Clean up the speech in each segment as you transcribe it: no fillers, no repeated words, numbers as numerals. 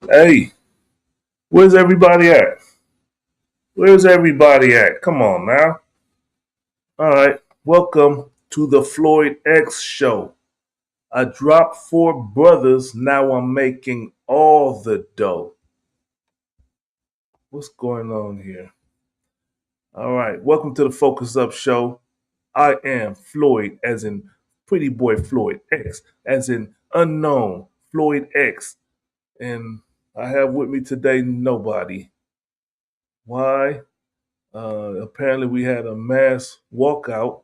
Hey, where's everybody at? Where's everybody at? Come on now. All right, welcome to the Floyd X Show. I dropped four brothers, now I'm making all the dough. What's going on here? All right, welcome to the Focus Up Show. I am Floyd, as in Pretty Boy Floyd X, as in Unknown Floyd X, and I have with me today nobody. Why? Apparently, we had a mass walkout.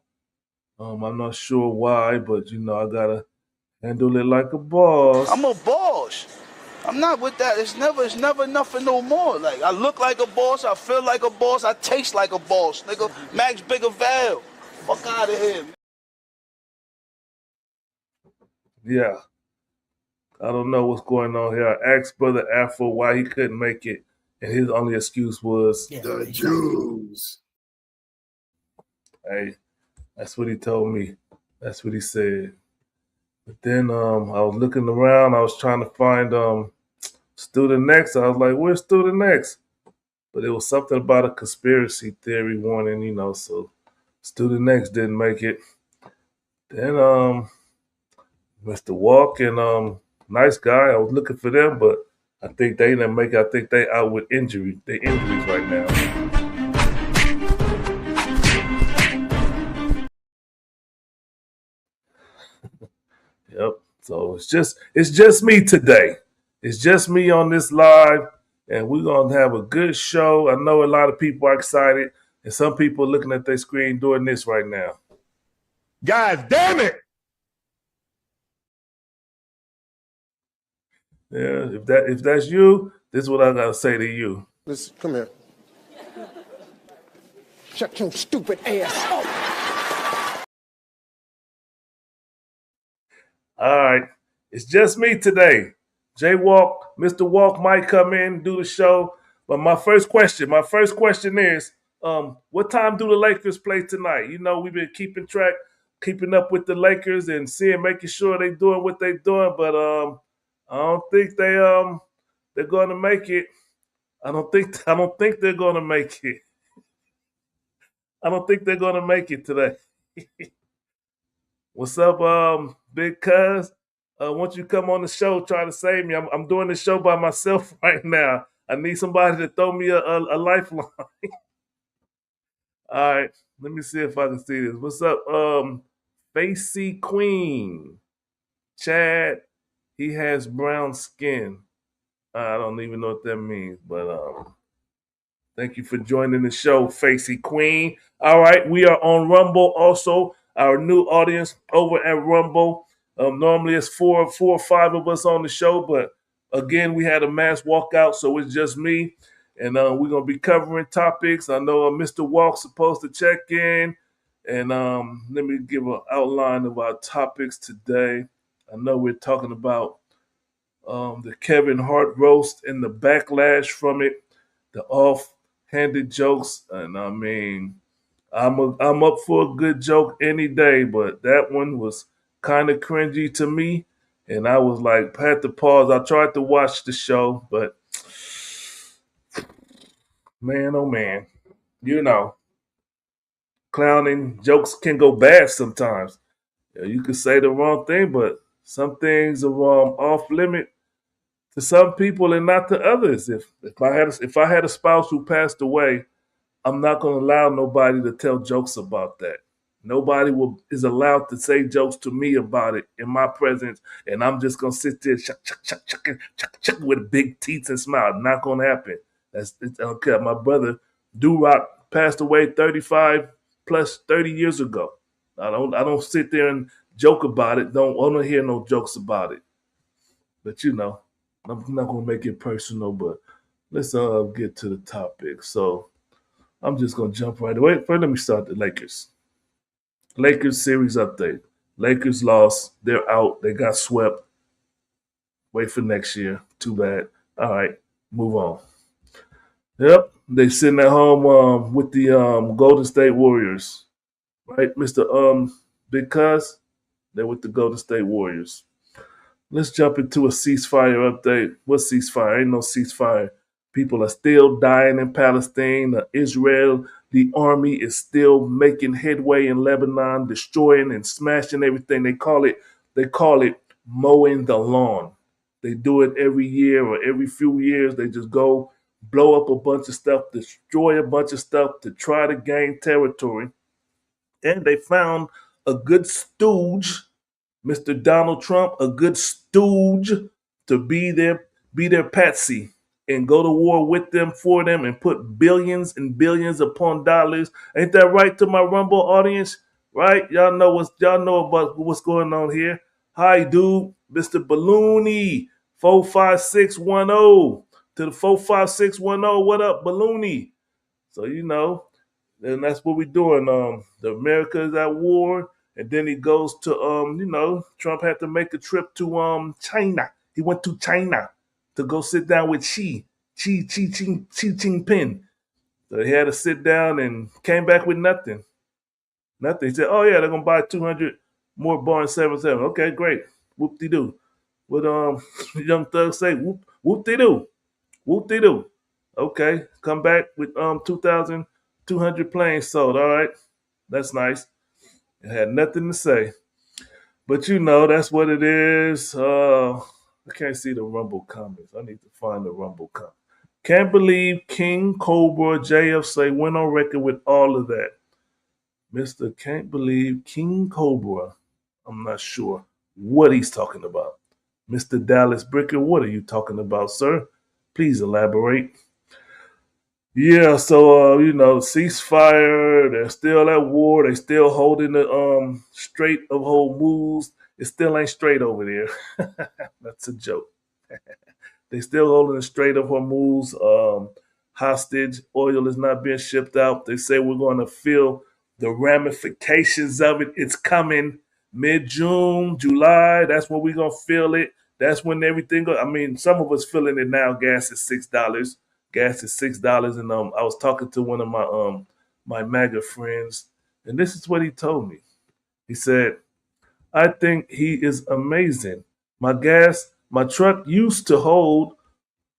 I'm not sure why, but I gotta handle it like a boss. I'm a boss. I'm not with that. It's never nothing no more. Like I look like a boss, I feel like a boss, I taste like a boss, nigga. Max Bigger Val. Fuck out of here. Yeah, I don't know what's going on here. I asked Brother Afro why he couldn't make it, and his only excuse was, The Jews. "Hey, that's what he told me. That's what he said." But then I was looking around. I was trying to find Student X. I was like, "Where's Student X?" But it was something about a conspiracy theory warning, so Student X didn't make it. Then Mr. Walk and nice guy, I was looking for them, but I think they didn't make it. I think they out with injury. They injuries right now. Yep. So it's just me today. It's just me on this live, and we're gonna have a good show. I know a lot of people are excited, and some people are looking at their screen doing this right now. God damn it! Yeah, if that's you, this is what I gotta say to you. Listen, come here. Shut your stupid ass up. All right, it's just me today. Jay Walk, Mr. Walk might come in do the show, but my first question is, what time do the Lakers play tonight? We've been keeping up with the Lakers and making sure they doing what they doing, but I don't think they're going to make it. I don't think they're going to make it. I don't think they're going to make it today. What's up, Big Cuz? Once you come on the show, try to save me. I'm doing the show by myself right now. I need somebody to throw me a lifeline. All right, let me see if I can see this. What's up, Facey Queen? Chad, he has brown skin. I don't even know what that means, but thank you for joining the show, Facey Queen. All right, we are on Rumble also. Our new audience over at Rumble. Normally it's four or five of us on the show, but again we had a mass walkout, so it's just me, and we're gonna be covering topics. I know Mr. Walk's supposed to check in, and let me give an outline of our topics today. I know we're talking about the Kevin Hart roast and the backlash from it, the off-handed jokes, and I mean, I'm up for a good joke any day, but that one was kind of cringy to me, and I was like, had to pause. I tried to watch the show, but man, oh man, you know, clowning jokes can go bad sometimes. You could say the wrong thing, but some things are off limit to some people and not to others. If I had a spouse who passed away, I'm not going to allow nobody to tell jokes about that. Nobody is allowed to say jokes to me about it in my presence, and I'm just gonna sit there with big teeth and smile. Not gonna happen. I don't care. My brother Rock passed away 35 plus 30 years ago. I don't sit there and joke about it. Don't want to hear no jokes about it. But I'm not gonna make it personal. But let's get to the topic. So I'm just gonna jump right away. First, let me start the Lakers. Lakers series update. Lakers lost. They're out. They got swept. Wait for next year. Too bad. All right, move on. Yep, they sitting at home with the Golden State Warriors, right, Mister Big Cuz? They're with the Golden State Warriors. Let's jump into a ceasefire update. What ceasefire? Ain't no ceasefire. People are still dying in Palestine. Israel, the army is still making headway in Lebanon, destroying and smashing everything. They call it mowing the lawn. They do it every year or every few years. They just go blow up a bunch of stuff, destroy a bunch of stuff to try to gain territory. And they found a good stooge, Mr. Donald Trump, a good stooge to be their patsy and go to war with them, for them, and put billions and billions upon dollars. Ain't that right to my Rumble audience? Right? Y'all know about what's going on here. Hi, dude, Mr. Balloony, 45610 to the 45610. What up, Balloony? So and that's what we're doing. The America is at war, and then he goes to Trump had to make a trip to China. He went to China to go sit down with Xi Jinping. So he had to sit down and came back with nothing. Nothing. He said, "Oh yeah, they're gonna buy 200 more Boeing 777." Okay, great. Whoop de doo. What Young Thug say? Whoop de doo. Whoop de doo. Okay, come back with 2,200 planes sold. All right, that's nice. It had nothing to say, but that's what it is. I can't see the Rumble comments. I need to find the Rumble comments. Can't believe King Cobra JF went on record with all of that. Mister Can't believe King Cobra. I'm not sure what he's talking about. Mr. Dallas Bricker, what are you talking about, sir? Please elaborate. Yeah, so ceasefire. They're still at war. They still holding the Strait of Hormuz. It still ain't straight over there. That's a joke. They still holding the Strait of Hormuz hostage. Oil is not being shipped out. They say we're going to feel the ramifications of it. It's coming mid-June, July. That's when we're going to feel it. That's when everything I mean, some of us feeling it now. Gas is $6. Gas is $6, and I was talking to one of my MAGA friends, and this is what he told me. He said, "I think he is amazing. My truck used to hold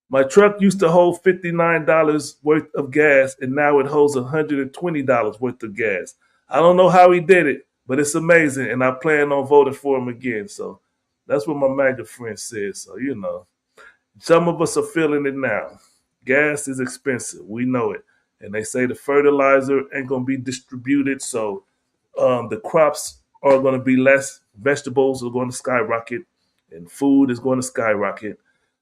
$59 worth of gas, and now it holds $120 worth of gas. I don't know how he did it, but it's amazing, and I plan on voting for him again." So that's what my MAGA friend said. So some of us are feeling it now. Gas is expensive. We know it. And they say the fertilizer ain't going to be distributed. So the crops are going to be less. Vegetables are going to skyrocket. And food is going to skyrocket.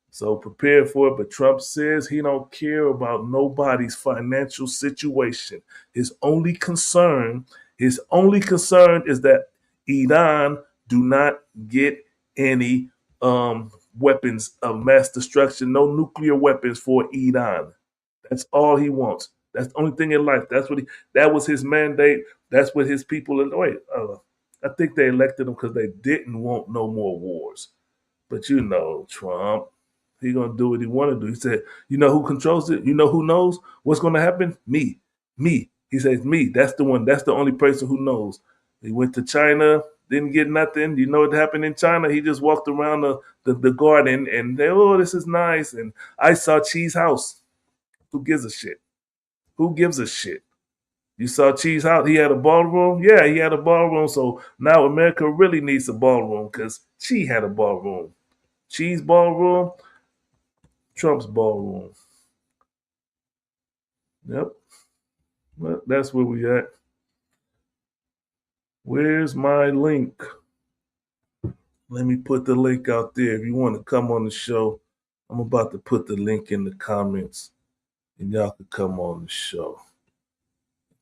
So prepare for it. But Trump says he don't care about nobody's financial situation. His only concern is that Iran do not get any weapons of mass destruction, no nuclear weapons for Iran. That's all he wants. That's the only thing in life. That was his mandate. That's what his people. I think they elected him because they didn't want no more wars. But Trump, he gonna do what he want to do. He said, "You know who controls it? You know who knows what's gonna happen? Me." He says, "Me. That's the one. That's the only person who knows." He went to China, didn't get nothing. You know what happened in China? He just walked around the garden and they, "Oh, this is nice." And I saw Cheese House. Who gives a shit? Who gives a shit? You saw Cheese House. He had a ballroom. Yeah, he had a ballroom. So now America really needs a ballroom because she had a ballroom. Cheese ballroom, Trump's ballroom. Yep. Well, that's where we at. Where's my link? Let me put the link out there. If you want to come on the show, I'm about to put the link in the comments and y'all can come on the show.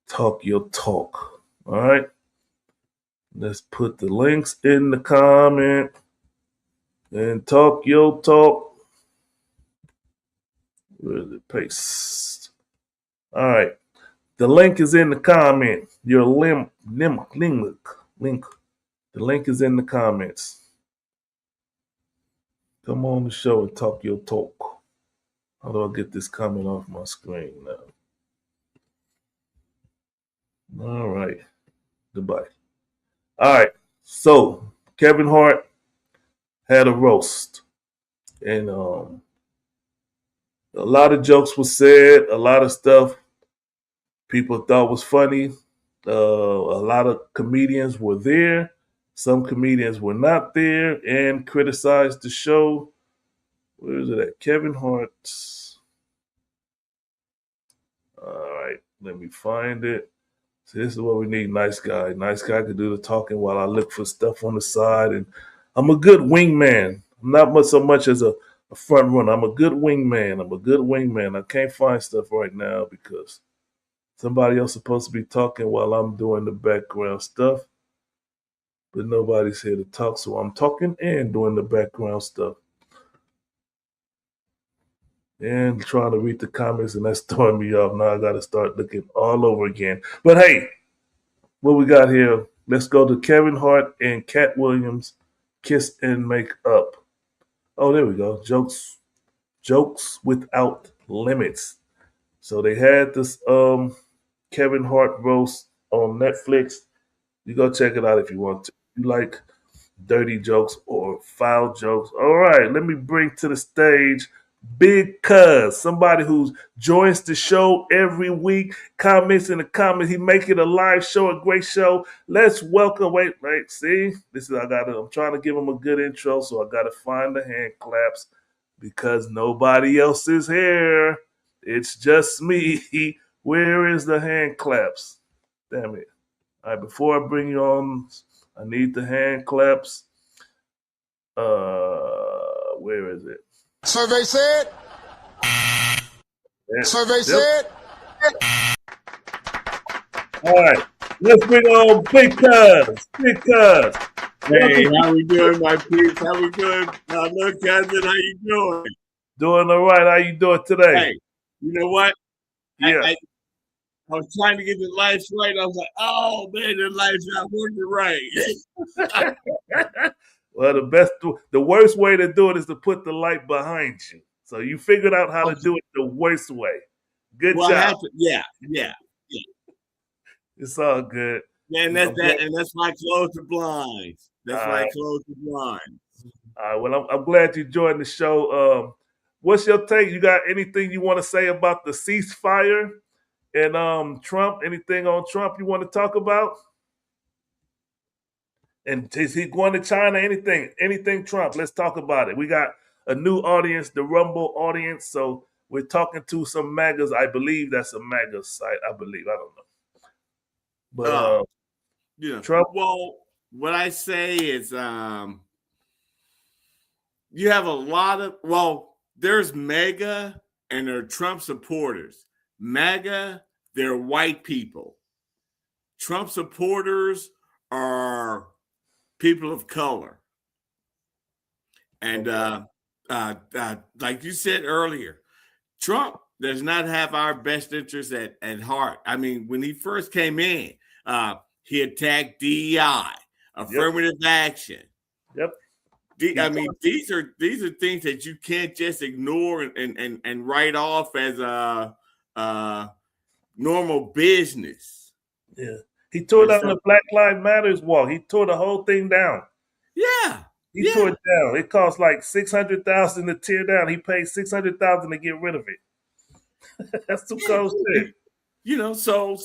Talk your talk. All right. Let's put the links in the comment and talk your talk. Where's it? Paste. All right. The link is in the comment. Your link. The link is in the comments. Come on the show and talk your talk. How do I get this comment off my screen now? All right. Goodbye. All right. So Kevin Hart had a roast, and a lot of jokes were said, a lot of stuff people thought was funny. A lot of comedians were there. Some comedians were not there and criticized the show. Where is it at? Kevin Hart. All right, let me find it. So this is what we need. Nice guy. Nice guy could do the talking while I look for stuff on the side. And I'm a good wingman. I'm not much so much as a front runner. I'm a good wingman. I'm a good wingman. I can't find stuff right now because somebody else supposed to be talking while I'm doing the background stuff. But nobody's here to talk, so I'm talking and doing the background stuff. And trying to read the comments, and that's throwing me off. Now I got to start looking all over again. But hey, what we got here? Let's go to Kevin Hart and Cat Williams, Kiss and Make Up. Oh, there we go. Jokes without limits. So they had this Kevin Hart roast on Netflix. You go check it out if you want to. If you like dirty jokes or foul jokes. All right, let me bring to the stage Big Cuz, somebody who joins the show every week, comments in the comments. He make it a live show, a great show. Let's welcome. Wait, see, this is I'm trying to give him a good intro, so I gotta find the hand claps because nobody else is here. It's just me. Where is the hand claps? Damn it. All right, before I bring you on, I need the hand claps. Where is it? Survey said. Yeah. Survey said. All right, let's bring on Big Cuz. Big Cuz. Hey, how we doing, my peeps? How we doing? Look, cousin, how you doing? Doing all right. How you doing today? Hey, you know what? Yeah. I was trying to get the lights right. I was like, oh, man, the lights not working right. Well, the worst way to do it is to put the light behind you. So you figured out how to do it the worst way. Good job. Yeah. It's all good. Yeah, and that's why I closed the blinds. That's why I closed the blinds. All right. Well, I'm glad you joined the show. What's your take? You got anything you want to say about the ceasefire and Trump? Anything on Trump you want to talk about? And is he going to China? Anything Trump? Let's talk about it. We got a new audience, the Rumble audience. So we're talking to some MAGAs. I believe that's a MAGA site. I don't know. But Trump. Well, what I say is, you have a lot of there's MAGA and there are Trump supporters. MAGA, they're white people. Trump supporters are people of color. And like you said earlier, Trump does not have our best interests at heart. I mean, when he first came in, he attacked DEI, affirmative action. Yep. I mean, these are things that you can't just ignore and write off as normal business. Yeah. He tore down the Black Lives Matters wall. He tore the whole thing down. Yeah. He tore it down. It cost like $600,000 to tear down. He paid $600,000 to get rid of it. That's too cold shit. You know, so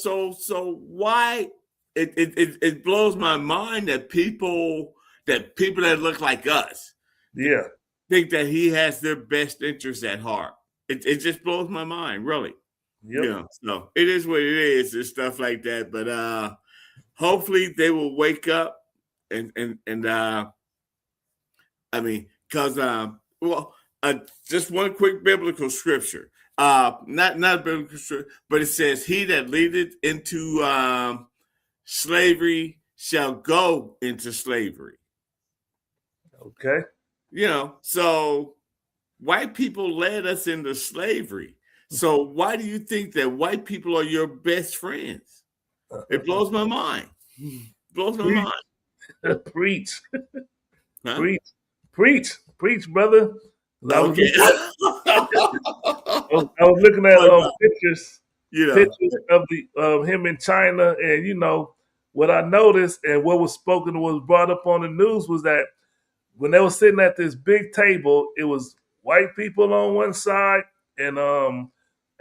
why it blows my mind that people that look like us, think that he has their best interests at heart. It just blows my mind, really. Yep. You know, so it is what it is and stuff like that. But hopefully they will wake up and I mean, because just one quick biblical scripture. Not biblical scripture, but it says, "He that leadeth into slavery shall go into slavery." Okay. You know, so white people led us into slavery. So why do you think that white people are your best friends? It blows my mind. Blows my mind. Preach. Huh? Preach, brother. Okay. I was looking at pictures of him in China, and what I noticed and what was brought up on the news was that when they were sitting at this big table, it was white people on one side and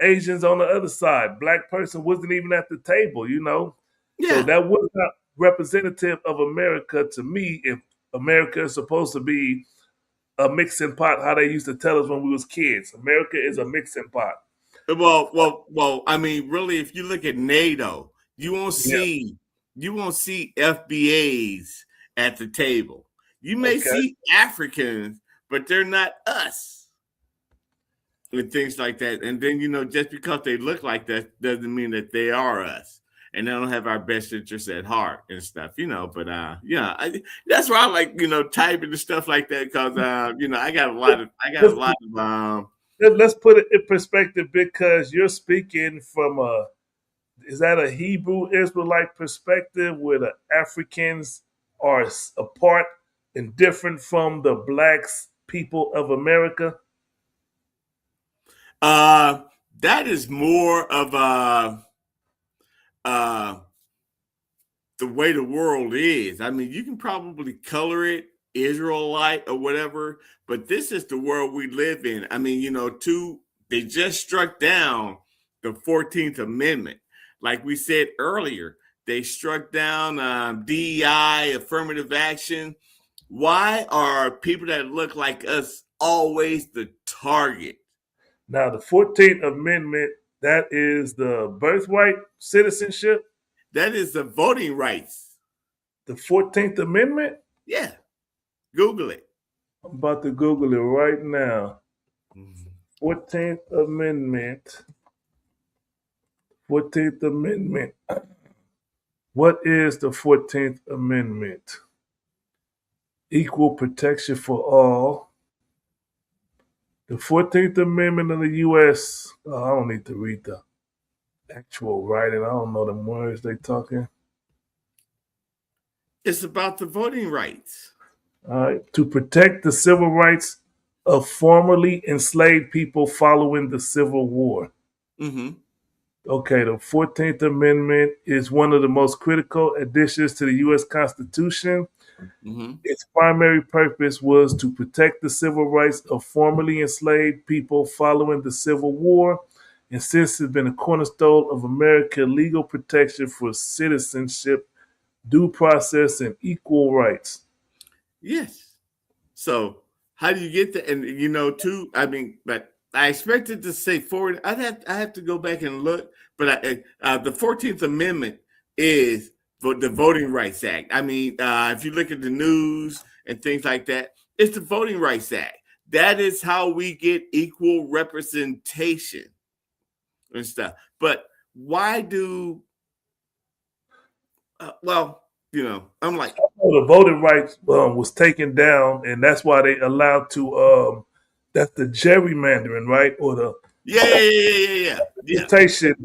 Asians on the other side. Black person wasn't even at the table, you know. So Yeah. that was not representative of America to me. If America is supposed to be a mixing pot, how they used to tell us when we was kids, America is a mixing pot. Well. I mean, really, if you look at NATO, you won't Yeah. see FBAs at the table. You may Okay. see Africans, but they're not us, and things like that. And then just because they look like that doesn't mean that they are us, and they don't have our best interests at heart and stuff. But that's why I like typing and stuff like that because I got a lot of Let's put it in perspective because you're speaking from is that a Hebrew Israelite perspective where the Africans are apart and different from the blacks people of America? That is more of uh, the way the world is. I mean, you can probably color it Israelite or whatever, but this is the world we live in. I mean, they just struck down the 14th Amendment. Like we said earlier, they struck down DEI, affirmative action. Why are people that look like us always the target? Now, the 14th Amendment, that is the birthright citizenship. That is the voting rights. The 14th Amendment? Yeah. Google it. I'm about to Google it right now. 14th Amendment. 14th Amendment. What is the 14th Amendment? Equal protection for all. The 14th Amendment of the U.S. Oh, I don't need to read the actual writing. I don't know the words they talking. It's about the voting rights. All right. To protect the civil rights of formerly enslaved people following the Civil War. Mm-hmm. Okay, the 14th Amendment is one of the most critical additions to the U.S. Constitution. Mm-hmm. Its primary purpose was to protect the civil rights of formerly enslaved people following the Civil War, and since it's been a cornerstone of American legal protection for citizenship, due process, and equal rights. Yes. So how do you get that? And too, I mean, but I expected to say forward. I have to go back and look, but the 14th Amendment is the Voting Rights Act. I mean, if you look at the news and things like that, it's the Voting Rights Act. That is how we get equal representation and stuff. But why do? I'm like, the voting rights was taken down, and that's why they allowed to. That's the gerrymandering, right? Or the yeah. representation.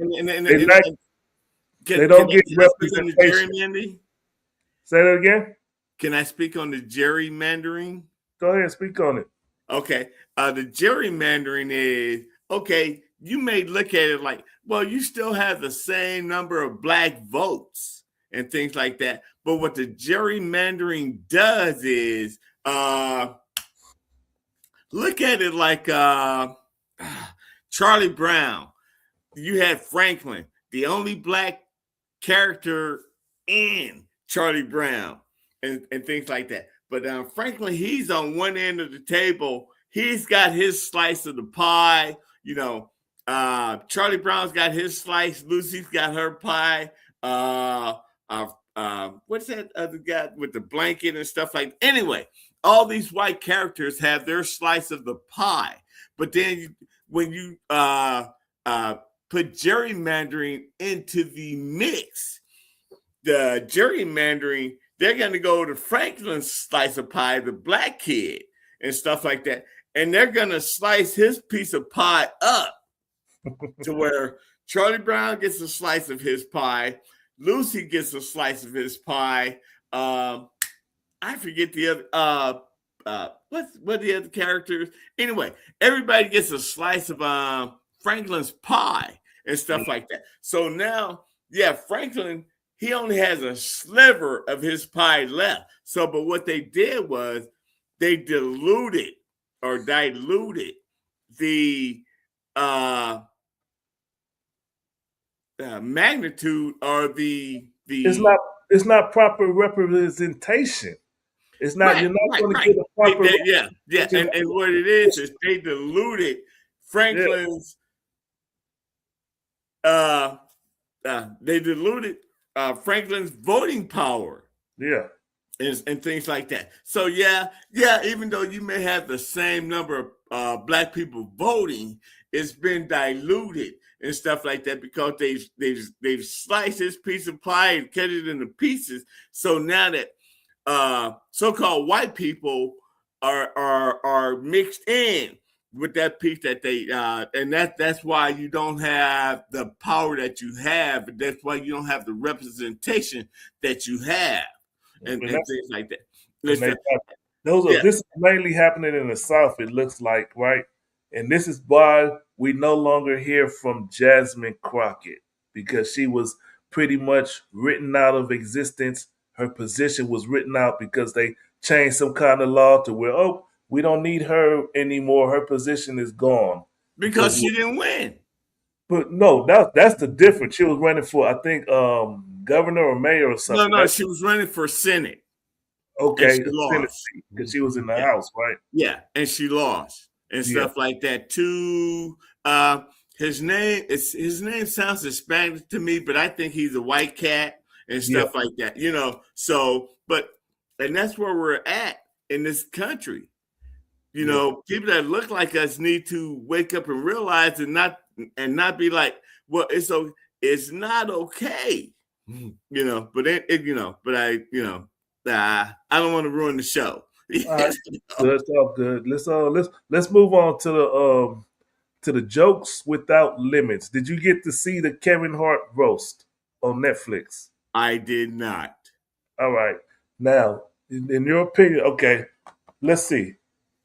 They don't get representation. Say that again. Can I speak on the gerrymandering? Go ahead, speak on it. Okay. The gerrymandering is, okay, you may look at it like, well, you still have the same number of black votes and things like that. But what the gerrymandering does is look at it like Charlie Brown. You had Franklin, the only black character in Charlie Brown and things like that. But Franklin, he's on one end of the table. He's got his slice of the pie. Charlie Brown's got his slice. Lucy's got her pie. What's that other guy with the blanket and stuff like that? Anyway, all these white characters have their slice of the pie. But then when you put gerrymandering into the mix, the gerrymandering, they're going to go to Franklin's slice of pie, the black kid, and stuff like that. And they're going to slice his piece of pie up to where Charlie Brown gets a slice of his pie. Lucy gets a slice of his pie. I forget the other, what the other characters? Anyway, everybody gets a slice of Franklin's pie and stuff like that. So now, Franklin, he only has a sliver of his pie left. So, but what they did was they diluted or diluted the magnitude or the it's not proper representation. It's not. You're not going to get a proper. Yeah. And what it is they diluted Franklin's. They diluted Franklin's voting power. Yeah. And things like that. So yeah, even though you may have the same number of black people voting, it's been diluted and stuff like that because they've sliced this piece of pie and cut it into pieces. So now that so-called white people are mixed in with that piece that they and that's why you don't have the power that you have. That's why you don't have the representation that you have. And things like that. This is mainly happening in the South, it looks like, right? And this is why we no longer hear from Jasmine Crockett, because she was pretty much written out of existence. Her position was written out because they changed some kind of law to where, we don't need her anymore. Her position is gone. Because she didn't win. But no, that's the difference. She was running for, I think, governor or mayor or something. No, she was running for Senate. Okay, because she was in the House, right? Yeah, and she lost and stuff like that too. His name sounds Hispanic to me, but I think he's a white cat and stuff like that. So and that's where we're at in this country. People that look like us need to wake up and realize and not be like, well, it's not okay. But I don't want to ruin the show. That's all good. Let's move on to the jokes without limits. Did you get to see the Kevin Hart roast on Netflix? I did not. All right. Now, in your opinion, okay, let's see.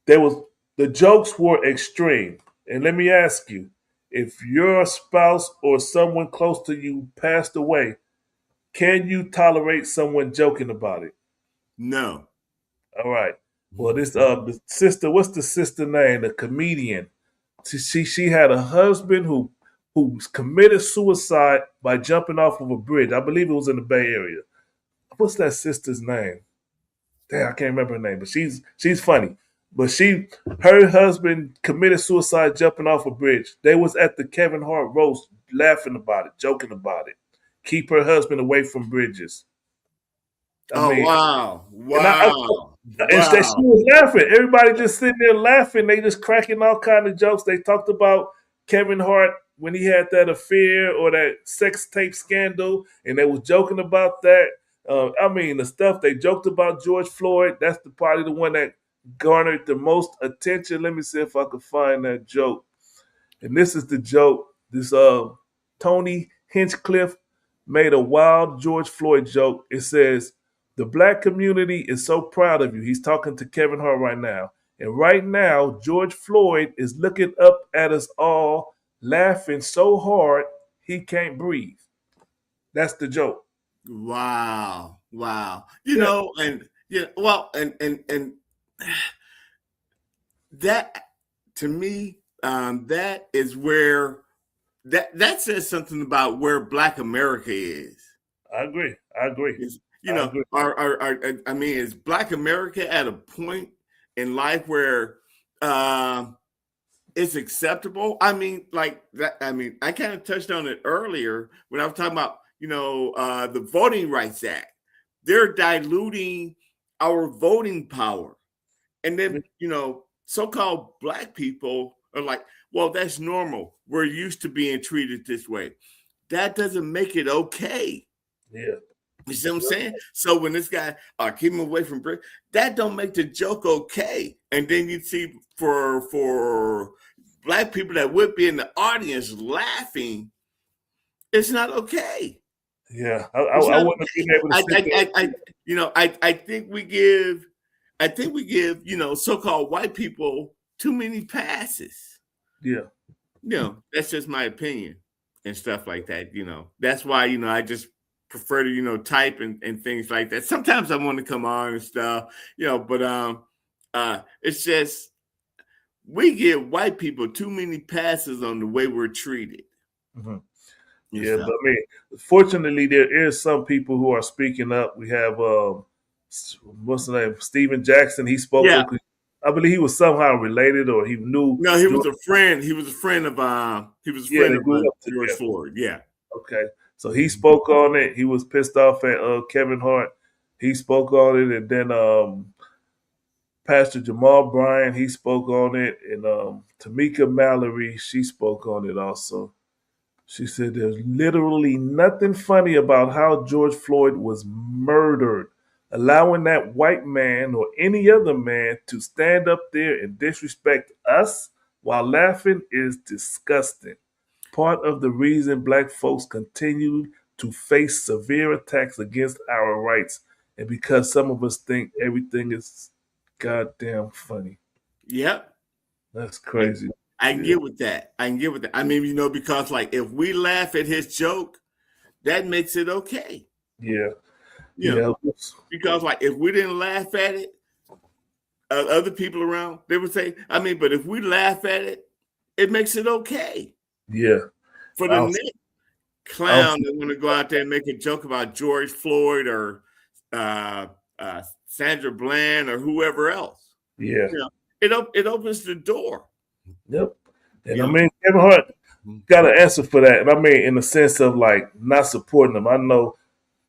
The jokes were extreme. And let me ask you, if your spouse or someone close to you passed away, can you tolerate someone joking about it? No. All right. Well, this the sister, what's the sister name? The comedian. She had a husband who committed suicide by jumping off of a bridge. I believe it was in the Bay Area. What's that sister's name? Damn, I can't remember her name, but she's funny. But her husband committed suicide jumping off a bridge. They was at the Kevin Hart roast laughing about it, joking about it. Keep her husband away from bridges. Wow. And she was laughing. Everybody just sitting there laughing. They just cracking all kind of jokes. They talked about Kevin Hart when he had that affair or that sex tape scandal, and they was joking about that. The stuff they joked about George Floyd, that's probably the one that garnered the most attention. Let me see if I can find that joke. And this is the joke. This Tony Hinchcliffe made a wild George Floyd joke. It says, "The black community is so proud of you." He's talking to Kevin Hart right now. And right now, George Floyd is looking up at us all, laughing so hard he can't breathe. That's the joke. Wow. And that to me, that is where that says something about where Black America is. I agree. Is Black America at a point in life where it's acceptable? I kind of touched on it earlier when I was talking about, the Voting Rights Act. They're diluting our voting power. And then, so-called Black people are like, well, that's normal. We're used to being treated this way. That doesn't make it okay. Yeah. You see what I'm saying? So when this guy, keep him away from Brick, that don't make the joke okay. And then you see for Black people that would be in the audience laughing, it's not okay. Yeah, I wouldn't have been able to. I think we give, so-called white people too many passes. Yeah. That's just my opinion and stuff like that. That's why, I just prefer to, type and things like that. Sometimes I want to come on and stuff, but it's just we give white people too many passes on the way we're treated. Mm-hmm. Yeah, but I mean, fortunately, there is some people who are speaking up. We have what's the name, Steven Jackson. He spoke up. I believe he was somehow related, or he knew. No, he was a friend. He was a friend of. They grew up George together. Floyd. Yeah. Okay, so he spoke on it. He was pissed off at Kevin Hart. He spoke on it, and then Pastor Jamal Bryant, he spoke on it, and Tamika Mallory, she spoke on it also. She said there's literally nothing funny about how George Floyd was murdered. Allowing that white man or any other man to stand up there and disrespect us while laughing is disgusting. Part of the reason black folks continue to face severe attacks against our rights, and because some of us think everything is goddamn funny. Yep. That's crazy. I can get with that. I mean, because like if we laugh at his joke, that makes it okay. Yeah. Because like if we didn't laugh at it, other people around, they would say, but if we laugh at it, it makes it okay. Yeah. For the next clown that want to go out there and make a joke about George Floyd or Sandra Bland or whoever else. Yeah. It opens the door. Yep. And I mean, Kevin Hart got an answer for that. And I mean, in the sense of like not supporting them. I know,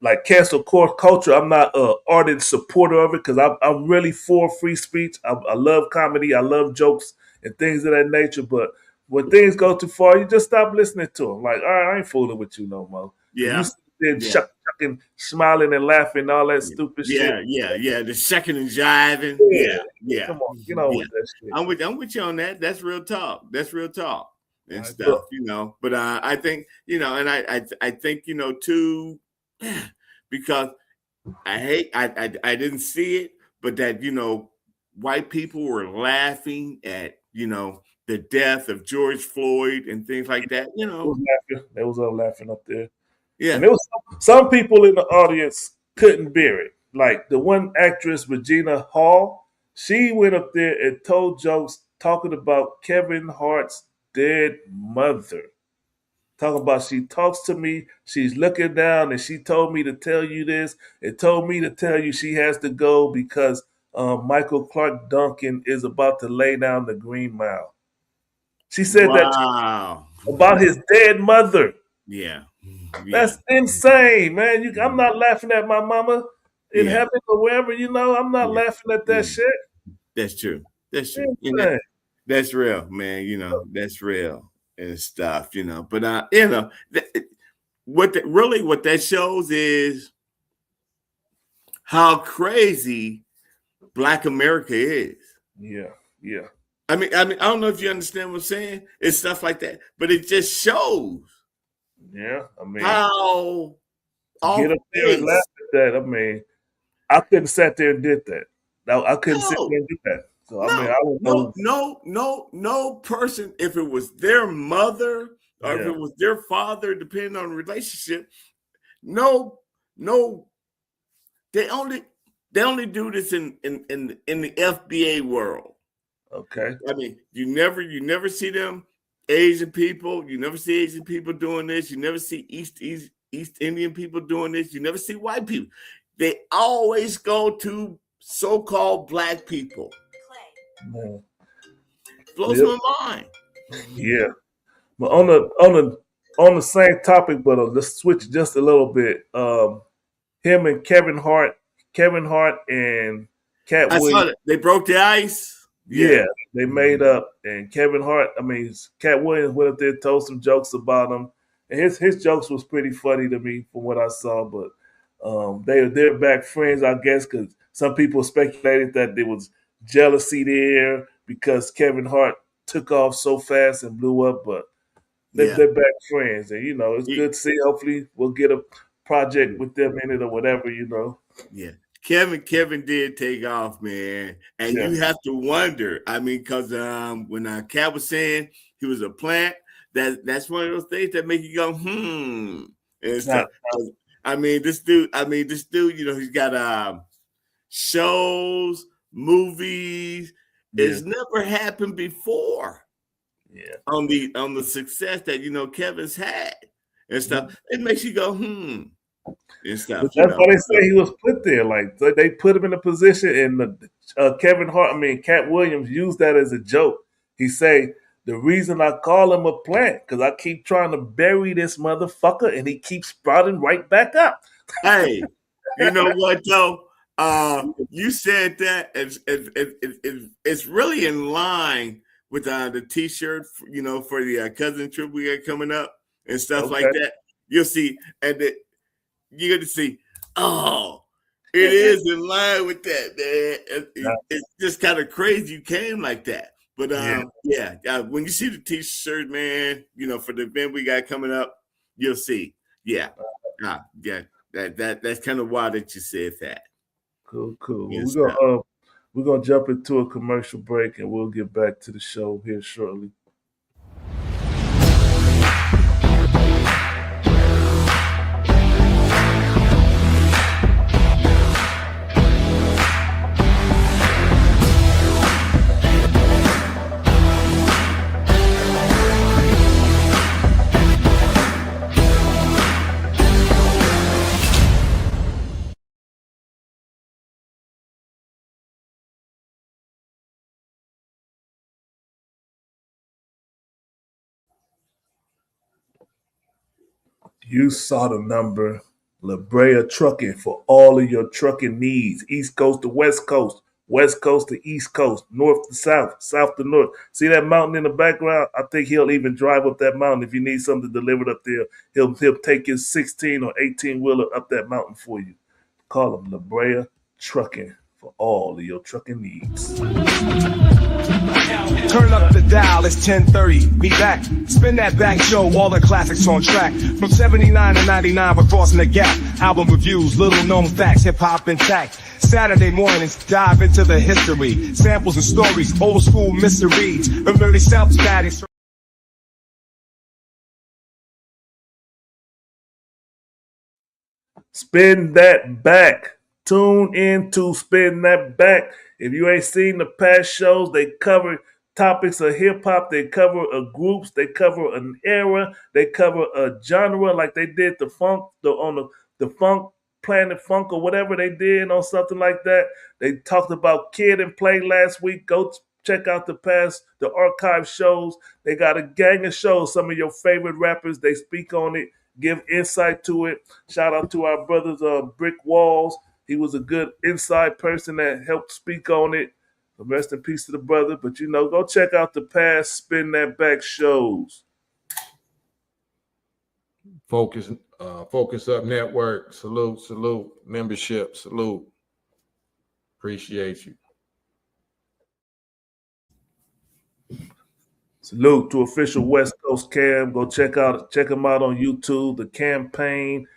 like cancel culture, I'm not an ardent supporter of it because I'm really for free speech. I love comedy. I love jokes and things of that nature. But when things go too far, you just stop listening to them. Like, all right, I ain't fooling with you no more. Yeah. You sit there shucking, smiling and laughing, all that stupid shit. Yeah. The second and jiving. Yeah. Come on, with that shit. I'm with you on that. That's real talk. And stuff, But I think, and I think, too, because I didn't see it, but that, white people were laughing at, the death of George Floyd and things like that, They was all laughing up there. Yeah. And there was some people in the audience couldn't bear it. Like the one actress, Regina Hall, she went up there and told jokes talking about Kevin Hart's dead mother. Talking about she talks to me, she's looking down, and she told me to tell you this, and told me to tell you she has to go because Michael Clark Duncan is about to lay down the Green Mile. She said that about his dead mother. Yeah. That's insane, man. I'm not laughing at my mama in heaven or wherever, I'm not laughing at that shit. That's true. That's real, man. That's real and stuff, But what that shows is how crazy Black America is. Yeah. I mean, I don't know if you understand what I'm saying. It's stuff like that, but it just shows. Yeah, I mean, how get up there and laugh at that. I mean, I couldn't sit there and did that. I couldn't sit there and do that. So I don't know. No person, if it was their mother or if it was their father, depending on the relationship, they only do this in the FBA world. Okay. I mean, you never see them Asian people. You never see Asian people doing this. You never see East Indian people doing this. You never see white people. They always go to so-called Black people. Man. Blows my mind. Yeah. But on the same topic, but let's switch just a little bit. Him and Kevin Hart and Cat Williams. They broke the ice. Yeah, they made up, and Cat Williams went up there, told some jokes about him, and his jokes was pretty funny to me from what I saw. But they're back friends, I guess, because some people speculated that there was jealousy there because Kevin Hart took off so fast and blew up. But they're back friends, and it's good to see. Hopefully, we'll get a project with them in it or whatever. Yeah. Kevin did take off, man, and you have to wonder. I mean, because when Cat was saying he was a plant, that's one of those things that make you go, and stuff. This dude, he's got shows movies. It's never happened before. Yeah. On the success that Kevin's had and stuff, it makes you go, and stuff. But that's why they say he was put there. Like they put him in a position, and Kevin Hart, Cat Williams used that as a joke. He say the reason I call him a plant because I keep trying to bury this motherfucker, and he keeps sprouting right back up. Hey, you know what though? You said that it's really in line with the T-shirt, for the cousin trip we got coming up and stuff like that. You'll see, and you're going to see, it is in line with that, man. It's just kind of crazy you came like that. But when you see the T-shirt, man, for the event we got coming up, you'll see. Yeah. That's kind of wild that you said that. Cool. We're gonna jump into a commercial break, and we'll get back to the show here shortly. You saw the number. La Brea Trucking for all of your trucking needs. East Coast to West Coast, West Coast to East Coast, North to South, South to North. See that mountain in the background? I think he'll even drive up that mountain if you need something delivered up there. He'll take his 16 or 18 wheeler up that mountain for you. Call him La Brea Trucking for all of your trucking needs. Turn up the dial, it's 10:30. Be back. Spin that back show, all the classics on track. From 79 to 99, we're crossing the gap. Album reviews, little known facts, hip hop intact. Saturday mornings, dive into the history. Samples and stories, old school mysteries. Early South status. Spin that back. Tune in to Spin That Back. If you ain't seen the past shows, they cover topics of hip hop, they cover groups, they cover an era, they cover a genre, like they did the funk, the funk Planet Funk or whatever they did on something like that. They talked about Kid and Play last week. Go check out the archive shows. They got a gang of shows. Some of your favorite rappers, they speak on it, give insight to it. Shout out to our brothers Brick Walls. He was a good inside person that helped speak on it. Rest in peace to the brother. But, go check out the past Spin That Back shows. Focus Up Network. Salute. Membership. Salute. Appreciate you. Salute to official West Coast Cam. Go check him out on YouTube. The campaign.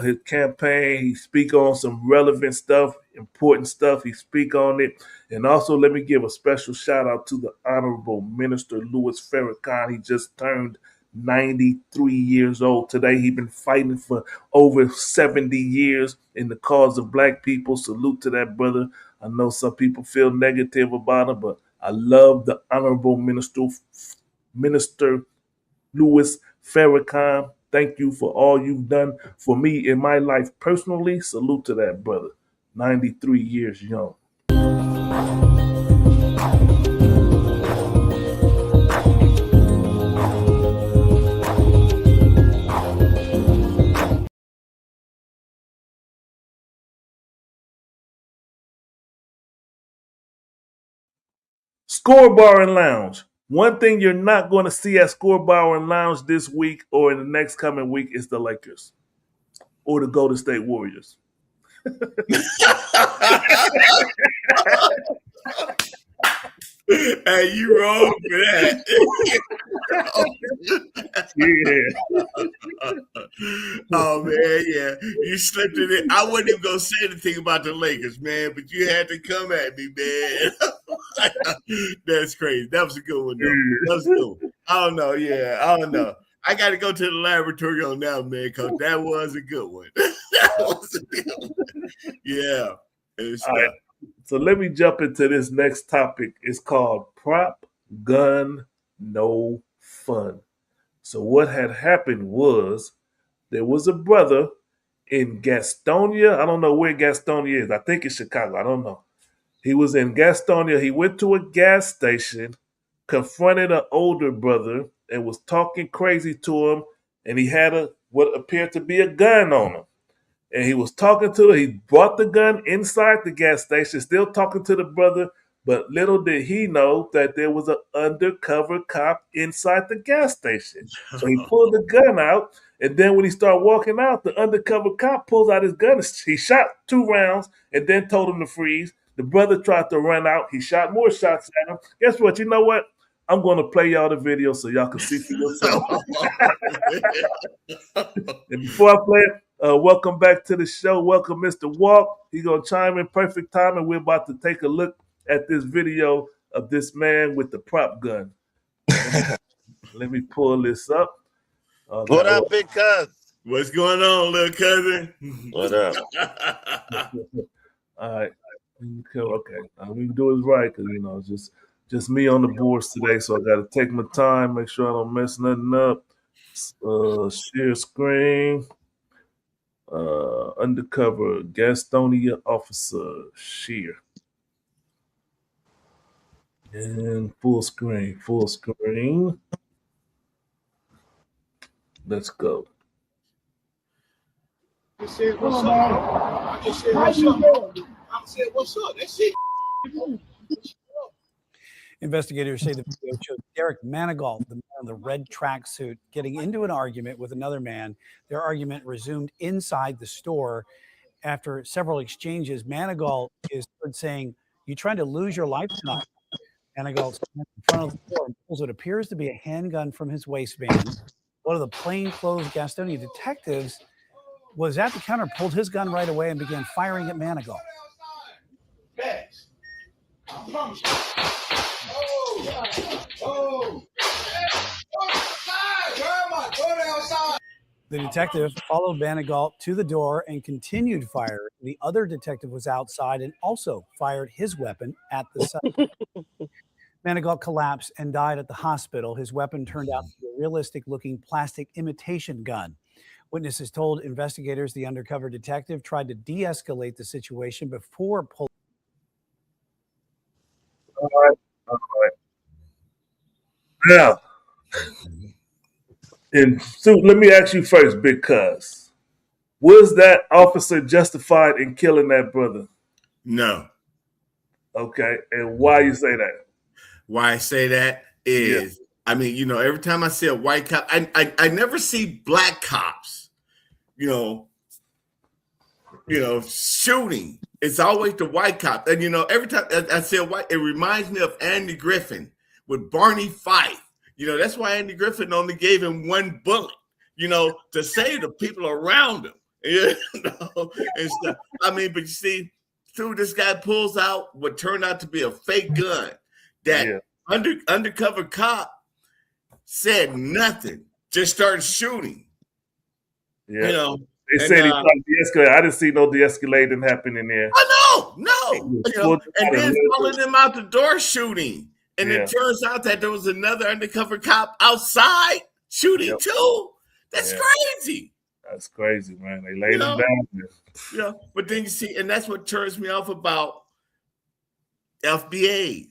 His campaign, he speak on some relevant stuff, important stuff. He speak on it. And also, let me give a special shout out to the Honorable Minister Louis Farrakhan. He just turned 93 years old today. He's been fighting for over 70 years in the cause of black people. Salute to that brother. I know some people feel negative about him, but I love the Honorable Minister Louis Farrakhan. Thank you for all you've done for me in my life personally. Salute to that brother. 93 years young. Score Bar and Lounge. One thing you're not going to see at Score Bar and Lounge this week or in the next coming week is the Lakers or the Golden State Warriors. Hey, you wrong for that. Yeah. Oh man, yeah. You slipped it in. I wasn't even gonna say anything about the Lakers, man, but you had to come at me, man. That's crazy. That was a good one, though. That was a good one. I don't know. Yeah, I don't know. I got to go to the laboratory on that, man, because that was a good one. That was a good one. Yeah. All right. So let me jump into this next topic. It's called Prop Gun No Fun. So what had happened was there was a brother in Gastonia. I don't know where Gastonia is. I think it's Chicago. I don't know. He was in Gastonia. He went to a gas station, confronted an older brother, and was talking crazy to him. And he had what appeared to be a gun on him. And he was talking to he brought the gun inside the gas station, still talking to the brother. But little did he know that there was an undercover cop inside the gas station. So he pulled the gun out, and then when he started walking out, the undercover cop pulls out his gun. He shot 2 rounds and then told him to freeze. The brother tried to run out. He shot more shots at him. Guess what? You know what? I'm going to play y'all the video so y'all can see for yourself. And before I play it, welcome back to the show. Welcome, Mr. Walk. He's going to chime in perfect time, and we're about to take a look at this video of this man with the prop gun. Let me pull this up. What up, big cuz? What's going on, little cousin? What up? All right. Okay. We can do it right because, it's just me on the boards today, so I got to take my time, make sure I don't mess nothing up. Share screen. Undercover Gastonia officer, share. And full screen. Let's go. I said, what's up? I just said, what's up? I said, what's up? That's it. Investigators say the video showed Derek Manigault, the man in the red tracksuit, getting into an argument with another man. Their argument resumed inside the store. After several exchanges, Manigault is heard saying, "You trying to lose your life tonight?" Manigault stands in front of the door and pulls what appears to be a handgun from his waistband. One of the plainclothes Gastonia detectives was at the counter, pulled his gun right away, and began firing at Manigault. Facts. I promise you. Oh. The detective followed Manigault to the door and continued fire. The other detective was outside and also fired his weapon at the site. Manigault collapsed and died at the hospital. His weapon turned out to be a realistic-looking plastic imitation gun. Witnesses told investigators the undercover detective tried to de-escalate the situation before pulling. All right. Now, let me ask you first, Big Cuz. Was that officer justified in killing that brother? No. Okay, and why you say that? Why I say that is, I mean, every time I see a white cop, I never see black cops, shooting. It's always the white cop. And, every time I see a white, it reminds me of Andy Griffin with Barney Fife. That's why Andy Griffin only gave him 1 bullet, to save the people around him. And stuff. But you see, this guy pulls out what turned out to be a fake gun. That undercover cop said nothing, just started shooting. Yeah. They said he tried to de-escalate. I didn't see no de-escalating happening there. I know, no. And then following him out the door shooting. And it turns out that there was another undercover cop outside shooting too. That's crazy. That's crazy, man. They laid him down. Yeah, but then you see, and that's what turns me off about FBAs.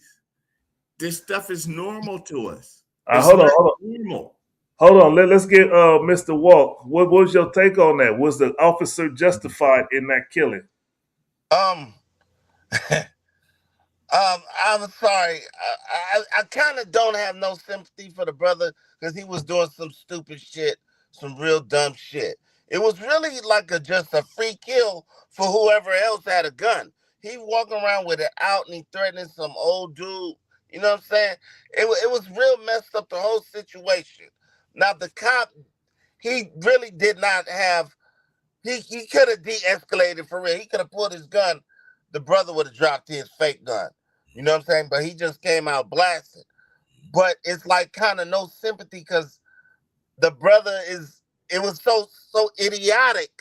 This stuff is normal to us. Hold on. Let's get Mr. Walk. What was your take on that? Was the officer justified in that killing? I'm sorry. I kind of don't have no sympathy for the brother because he was doing some stupid shit, some real dumb shit. It was really like just a free kill for whoever else had a gun. He walking around with it out and he threatening some old dude. You know what I'm saying? It was real messed up, the whole situation. Now, the cop, he really did not have, he could have de-escalated for real. He could have pulled his gun. The brother would have dropped his fake gun. You know what I'm saying? But he just came out blasted. But it's like kind of no sympathy because the brother it was so idiotic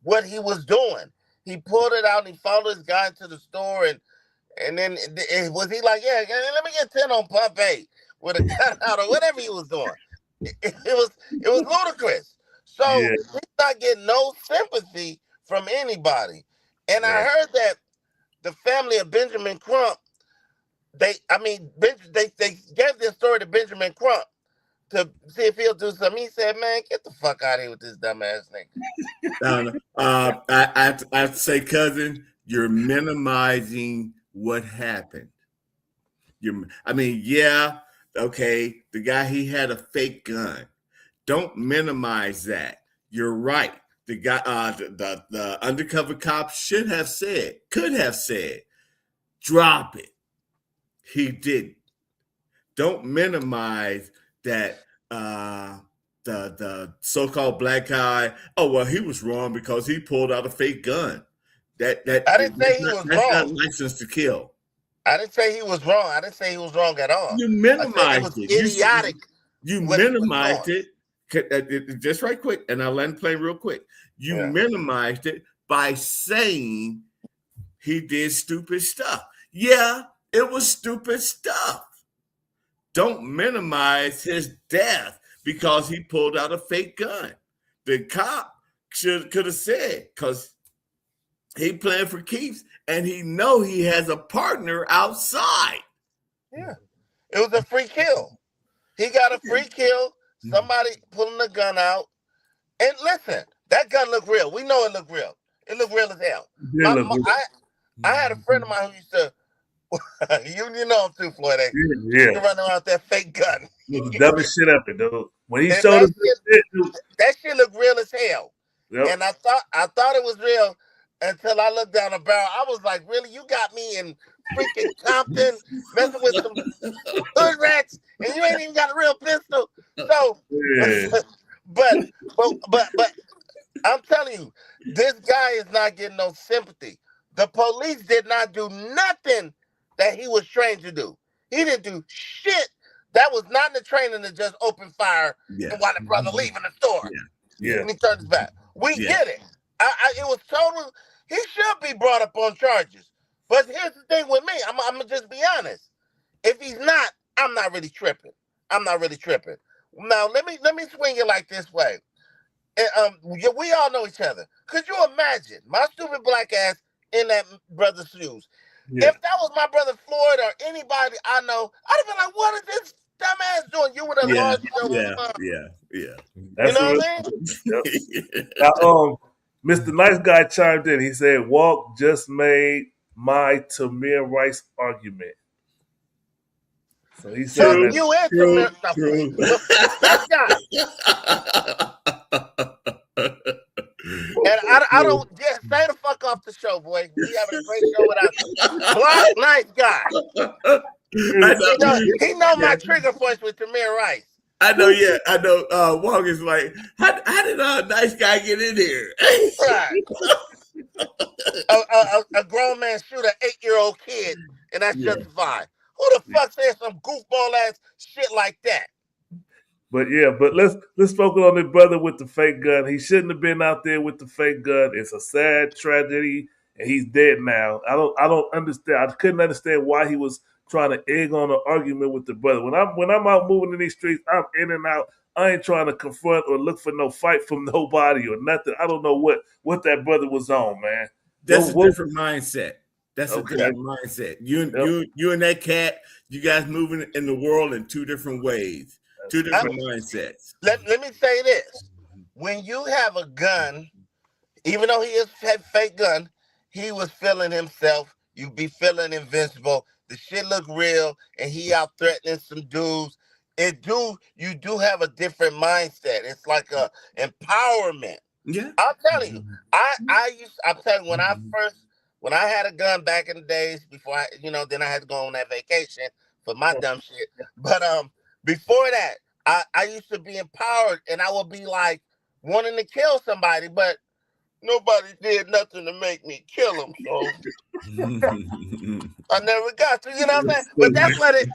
what he was doing. He pulled it out and he followed his guy to the store and And then was he like, yeah, let me get 10 on pump 8 with a gun out or whatever he was doing? It was ludicrous. So Yeah. he's not getting no sympathy from anybody. And I Right. heard that the family of Benjamin Crump, they gave this story to Benjamin Crump to see if he'll do something. He said, man, get the fuck out of here with this dumbass nigga. I have to say, cousin, you're minimizing what happened. Yeah, okay, the guy, he had a fake gun. Don't minimize that. You're right. The guy, the undercover cop could have said, drop it. He didn't. Don't minimize that. The so-called black guy. Oh well, he was wrong because he pulled out a fake gun. I didn't say he was that's not wrong. license to kill. I didn't say he was wrong. I didn't say he was wrong at all. You minimized it. Was it. idiotic. You minimized it. Just right quick, and I'll land the plane real quick. You minimized it by saying he did stupid stuff. Yeah, it was stupid stuff. Don't minimize his death because he pulled out a fake gun. The cop could have said, because he playing for keeps and he know he has a partner outside. Yeah, it was a free kill. He got a free kill. Somebody pulling the gun out. And listen, that gun looked real. We know it looked real. It looked real as hell. I had a friend of mine who used to, you know him too, Floyd. Yeah. Running around with that fake gun. Dumbest shit up, dude. When he showed us that shit looked real as hell. Yep. And I thought it was real until I looked down the barrel. I was like, really? You got me in freaking Compton messing with some hood rats, and you ain't even got a real pistol. So, but I'm telling you, this guy is not getting no sympathy. The police did not do nothing that he was trained to do. He didn't do shit. That was not in the training to just open fire and while the brother leaving the store. Yeah. And he turned his back. We get it. It was total. He should be brought up on charges. But here's the thing with me. I'm gonna just be honest. If he's not, I'm not really tripping. Now let me swing it like this way. We all know each other. Could you imagine my stupid black ass in that brother's shoes? Yeah. If that was my brother Floyd or anybody I know, I'd have been like, "What is this dumbass doing?" You would have lost Yeah. That's you know what I mean? Now, Mr. Nice Guy chimed in. He said, "Walk just made my Tamir Rice argument." So he said, "You and Tamir, that guy." And I don't just stay the fuck off the show, boy. We having a great show without you. Black Nice Guy. He know my trigger points with Tamir Rice. I know. Walk is like, how did a nice guy get in here? Right. a grown man shoot an 8-year-old kid, and that's justified. Who the fuck says some goofball ass shit like that? But let's focus on the brother with the fake gun. He shouldn't have been out there with the fake gun. It's a sad tragedy, and he's dead now. I don't understand. I couldn't understand why he was trying to egg on an argument with the brother. When I'm out moving in these streets, I'm in and out. I ain't trying to confront or look for no fight from nobody or nothing. I don't know what that brother was on, man. That's a different mindset. That's a different mindset. You and that cat, you guys moving in the world in two different ways. Two different mindsets. Let me say this. When you have a gun, even though he had fake gun, he was feeling himself. You be feeling invincible. The shit look real, and he out threatening some dudes. You do have a different mindset. It's like a empowerment. Yeah. I'm telling you. I'm telling you, when I had a gun back in the days before then I had to go on that vacation for my dumb shit. But before that, I used to be empowered, and I would be like wanting to kill somebody, but nobody did nothing to make me kill them. So I never got to. You know what I'm saying? But that's what it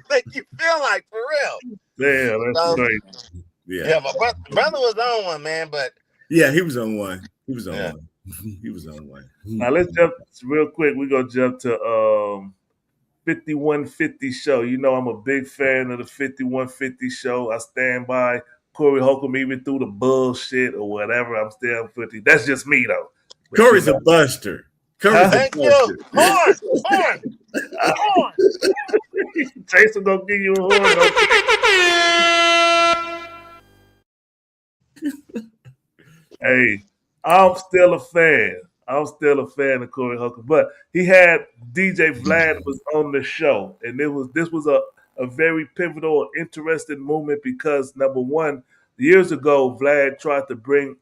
makes you feel like, for real. Damn, that's great. Yeah, my brother was on one, man. But yeah, he was on one. He was on one. He was on one. Now let's jump real quick. We're gonna jump to 5150 show. You know I'm a big fan of the 5150 show. I stand by Corey Holcomb even through the bullshit or whatever. I'm still 50. That's just me though. But Corey's a buster. Corey's a Thank you. buster. Horn. Jason gonna give you a horn. Hey, I'm still a fan. I'm still a fan of Corey Holcomb. But he had DJ Vlad was on the show, and this was a very pivotal, interesting moment because number one, years ago, Vlad tried to bring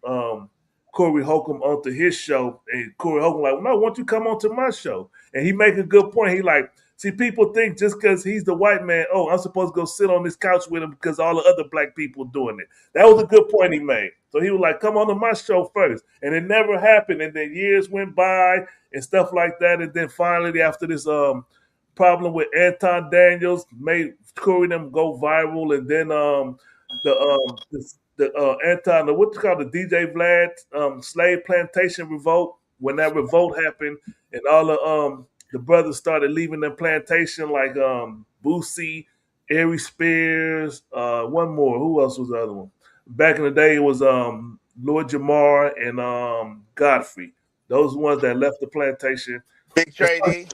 Corey Holcomb onto his show, and Corey Holcomb like, no, why don't you come onto my show? And he make a good point. He like, see, people think just because he's the white man, oh, I'm supposed to go sit on this couch with him because all the other black people doing it. That was a good point he made. So he was like, come on to my show first. And it never happened. And then years went by and stuff like that. And then finally, after this problem with Anton Daniels, made Corey them go viral. And then Anton, what you call the DJ Vlad slave plantation revolt, when that revolt happened and all the brothers started leaving the plantation like Boosie, Ari Spears, one more. Who else was the other one? Back in the day, it was Lord Jamar and Godfrey. Those ones that left the plantation. Big Trey D.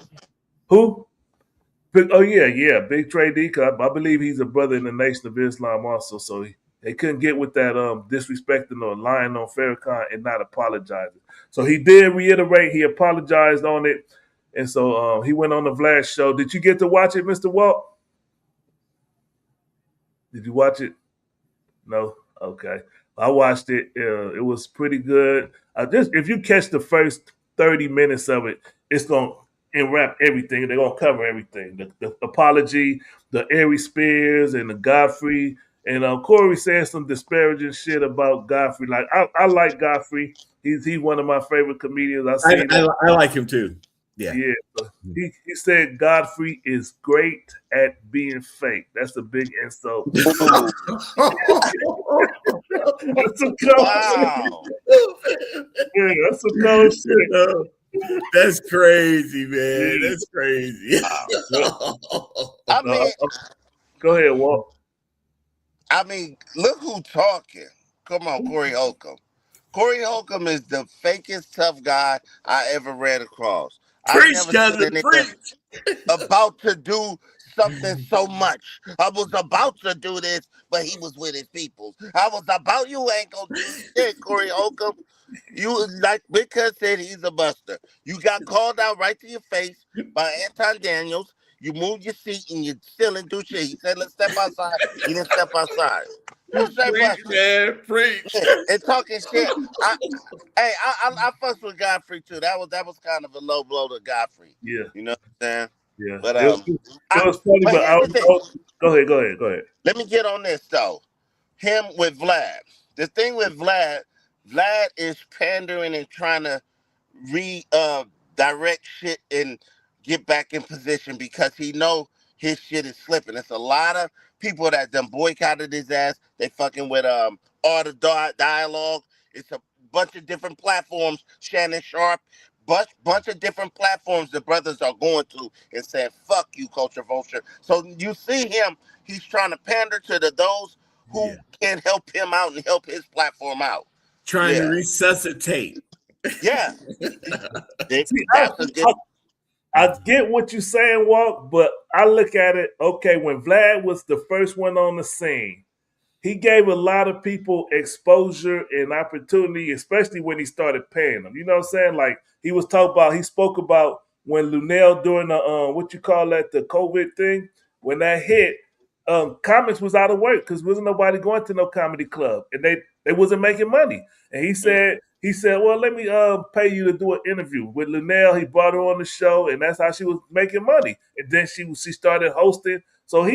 Who? Oh yeah, Big Trey D. Cause I believe he's a brother in the Nation of Islam also. So they couldn't get with that disrespecting or lying on Farrakhan and not apologizing. So he did reiterate. He apologized on it, and so he went on the Vlad show. Did you get to watch it, Mr. Walt? Did you watch it? No. Okay. I watched it. It was pretty good. Just if you catch the first 30 minutes of it, it's gonna enwrap everything. They're gonna cover everything. The apology, the Ari Spears and the Godfrey. And Corey said some disparaging shit about Godfrey. Like I like Godfrey. He's one of my favorite comedians. I like him too. Yeah. He said Godfrey is great at being fake. That's a big insult. That's some cold shit. Yeah, that's some cold shit. That's crazy, man. That's crazy. I mean, go ahead, Walt. I mean, look who talking. Come on, Corey Holcomb. Corey Holcomb is the fakest tough guy I ever ran across. Preach, cousin, preach. About to do something so much. I was about to do this, but he was with his people. I was about, you ain't gonna do shit, Corey Holcomb. You, like Big Cuz said, he's a buster. You got called out right to your face by Anton Daniels. You moved your seat and you still didn't do shit. He said, let's step outside. You didn't step outside. Preach, man, preach. Yeah, and talking shit. I fussed with Godfrey too. That was kind of a low blow to Godfrey. Yeah. You know what I'm saying? Yeah. But it was funny, go ahead. Let me get on this though. Him with Vlad. The thing with Vlad is pandering and trying to direct shit and get back in position because he know his shit is slipping. It's a lot of people that done boycotted his ass. They fucking with Art of Dialogue. It's a bunch of different platforms. Shannon Sharp. Bunch of different platforms the brothers are going to and saying, fuck you, Culture Vulture. So you see him, he's trying to pander to those who can help him out and help his platform out. Trying to resuscitate. Yeah. I get what you're saying, Walt, but I look at it, okay, when Vlad was the first one on the scene, he gave a lot of people exposure and opportunity, especially when he started paying them. You know what I'm saying? Like he spoke about when Lunel during the the COVID thing, when that hit, comics was out of work because wasn't nobody going to no comedy club and they wasn't making money. And he said, well, let me pay you to do an interview with Lunel. He brought her on the show, and that's how she was making money. And then she started hosting. So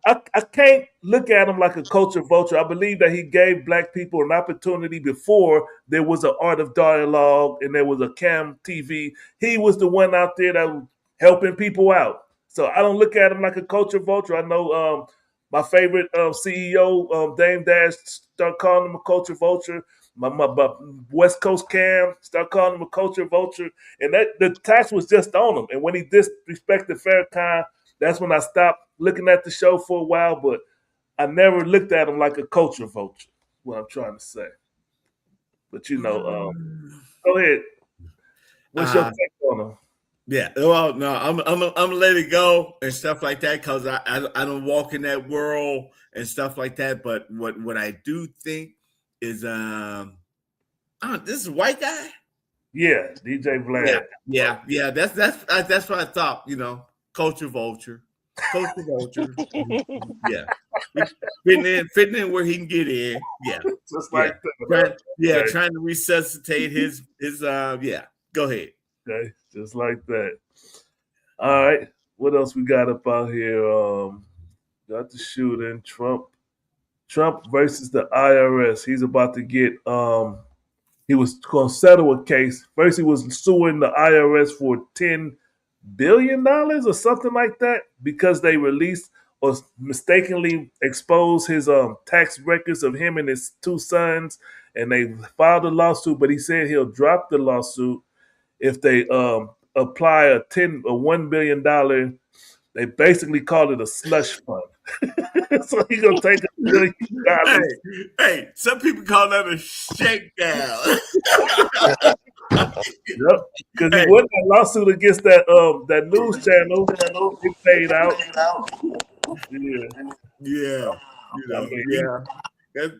I can't look at him like a culture vulture. I believe that he gave black people an opportunity before there was an Art of Dialogue and there was a Cam TV. He was the one out there that was helping people out. So I don't look at him like a culture vulture. I know my favorite CEO, Dame Dash, started calling him a culture vulture. My West Coast Cam start calling him a culture vulture, and that the tax was just on him. And when he disrespected Farrakhan, that's when I stopped looking at the show for a while. But I never looked at him like a culture vulture. What I'm trying to say. But go ahead. What's your take on him? Yeah, well, no, I'm gonna let it go and stuff like that because I don't walk in that world and stuff like that. But what I do think is this is a white guy. Yeah, DJ Vlad. Yeah. That's what I thought. Culture vulture. Yeah, fitting in where he can get in. Yeah, just like that. Okay. Trying to resuscitate his. Yeah, go ahead. Okay, just like that. All right, what else we got up out here? Got the shooting. Trump versus the IRS. He's about to get. He was going to settle a case. First, he was suing the IRS for $10 billion or something like that because they released or mistakenly exposed his tax records of him and his two sons, and they filed a lawsuit. But he said he'll drop the lawsuit if they apply a $1 billion. They basically call it a slush fund. So he's gonna take $1 billion. Hey, some people call that a shakedown. Yep, because he won that lawsuit against that news channel. He paid out. Yeah.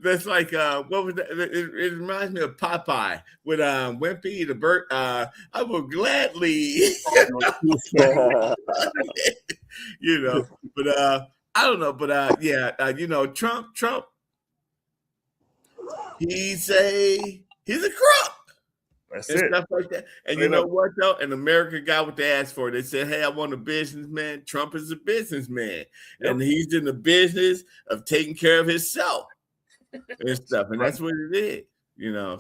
That's like what was that? It reminds me of Popeye with Wimpy the bird. I will gladly, But I don't know. But Trump. He's a crook. That's and it. Stuff like that. And you know what though? And America got what they asked for. They said, "Hey, I want a businessman." Trump is a businessman, and he's in the business of taking care of himself and stuff. And that's what it is,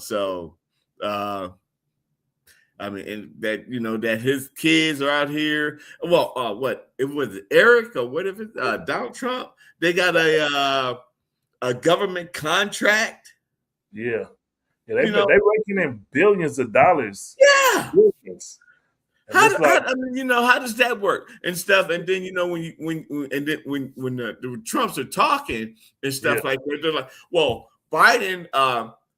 So, I mean, and that that his kids are out here. Well, what it was Eric or what if it's Donald Trump? They got a government contract. Yeah. Yeah, they're raking in billions of dollars. Yeah. Billions. How does that work and stuff? And then when the Trumps are talking and stuff like that, they're like, "Well, Biden,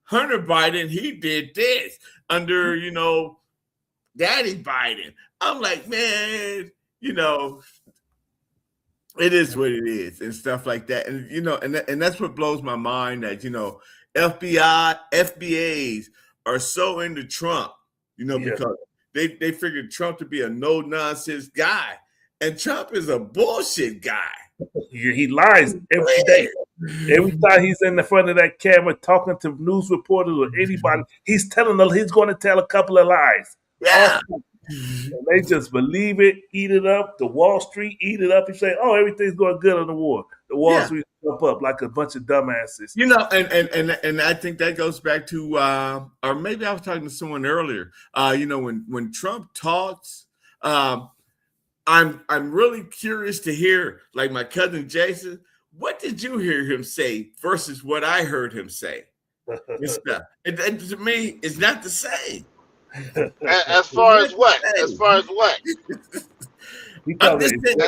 Hunter Biden, he did this under Daddy Biden." I'm like, man, it is what it is and stuff like that, and and that's what blows my mind that FBAs are so into Trump, because they figured Trump to be a no-nonsense guy. And Trump is a bullshit guy. He lies every day. Every time he's in the front of that camera talking to news reporters or anybody, he's telling them he's going to tell a couple of lies. Yeah. And they just believe it, eat it up. The Wall Street eat it up and say, "Oh, everything's going good on the war." The Wall Street jump up like a bunch of dumbasses. And I think that goes back to, or maybe I was talking to someone earlier. When Trump talks, I'm really curious to hear, like my cousin Jason, what did you hear him say versus what I heard him say? And stuff. And to me, it's not the same. As far as what? I'm just saying,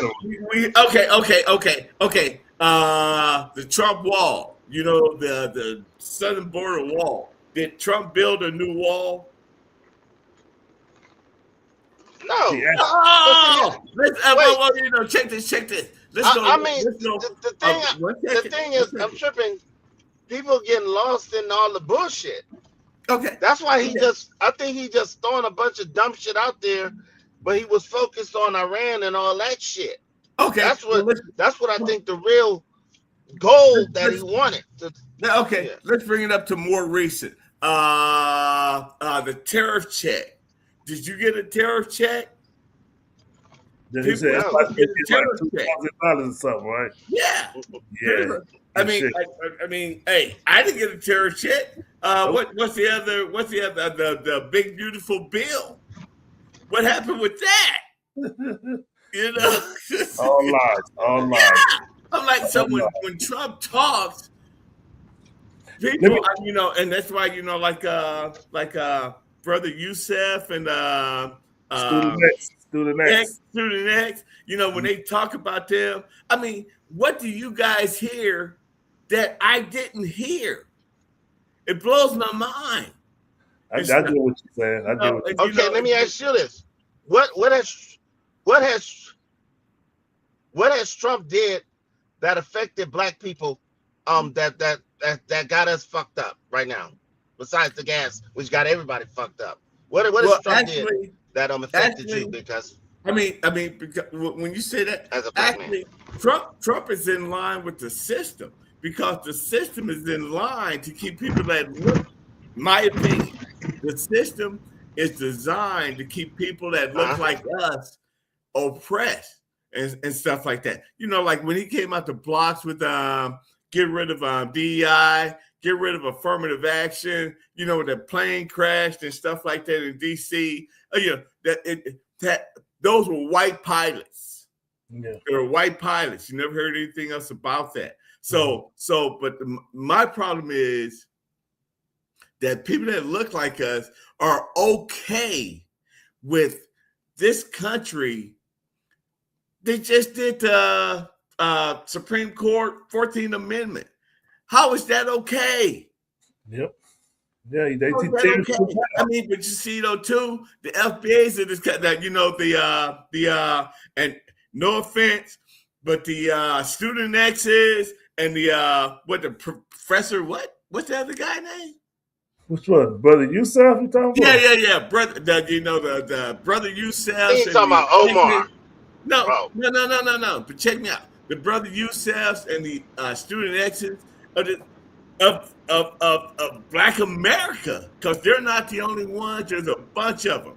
okay. The Trump wall, the southern border wall. Did Trump build a new wall? No. Oh, check this. Let's go. The thing is, I'm tripping. People getting lost in all the bullshit. Okay. That's why I think he just throwing a bunch of dumb shit out there, but he was focused on Iran and all that shit. Okay. That's what I think the real goal that he wanted. Let's bring it up to more recent. The tariff check. Did you get a tariff check? He said it's like $2,000 or something, right? Yeah. Yeah. I mean, hey, I didn't get a tariff check. What's the other? The big beautiful bill? What happened with that? All lies. Yeah. I'm like, so when Trump talks, People, you know, and that's why, you know, like Brother Youssef and Student X. Student X, you know, when they talk about them, I mean, what do you guys hear that I didn't hear? It blows my mind. I get what you're saying. I get what you're saying. Okay, let me ask you this: what has Trump did that affected black people? That got us fucked up right now. Besides the gas, which got everybody fucked up. What has Trump did that affected you? Because I mean, because when you say that, as a black man, Trump is in line with the system because the system is in line to keep people that look. My opinion, the system is designed to keep people that look like us oppressed and stuff like that. You know, like when he came out the blocks with get rid of DEI, get rid of affirmative action. You know, the plane crashed and stuff like that in DC. You know that those were white pilots. Yeah, they were white pilots. You never heard anything else about that. So, but my problem is that people that look like us are okay with this country. They just did the Supreme Court 14th Amendment. How is that okay? Yep. Yeah, they okay? I mean, but you see, though, too, the FBA's in this that you know and no offense, but the student X's and the professor what's the other guy name? Which one, Brother Youssef? You talking about? Yeah, brother. You know the Brother Youssef. He's talking about Omar. No. But check me out. The Brother Youssefs and the student X's of Black America, because they're not the only ones. There's a bunch of them.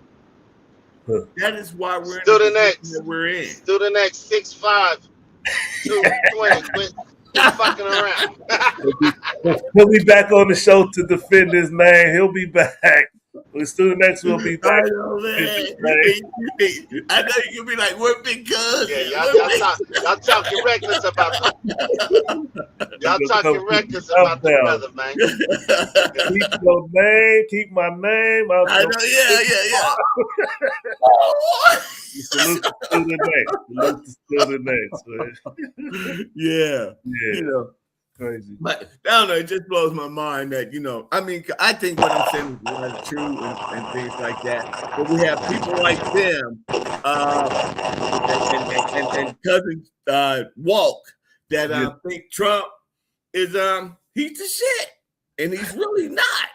Huh. That is why we're Student in the X. that we're in. Student X 6'5", 220. Quit fucking around. He'll be back on the show to defend his name. He'll be back. Student X will be back. I know, man. I know you'll be like, we're big cousins. Yeah, y'all talking reckless about them. Y'all talking reckless about the brother, man. Keep your name, keep my name. I know, yeah. Salute to Student X. Salute to Student X, man. Yeah. You know. Crazy. But I don't know, it just blows my mind that, you know, I mean, I think what I'm saying is true and things like that. But we have people like them and cousin Walk that think Trump is he's the shit. And he's really not.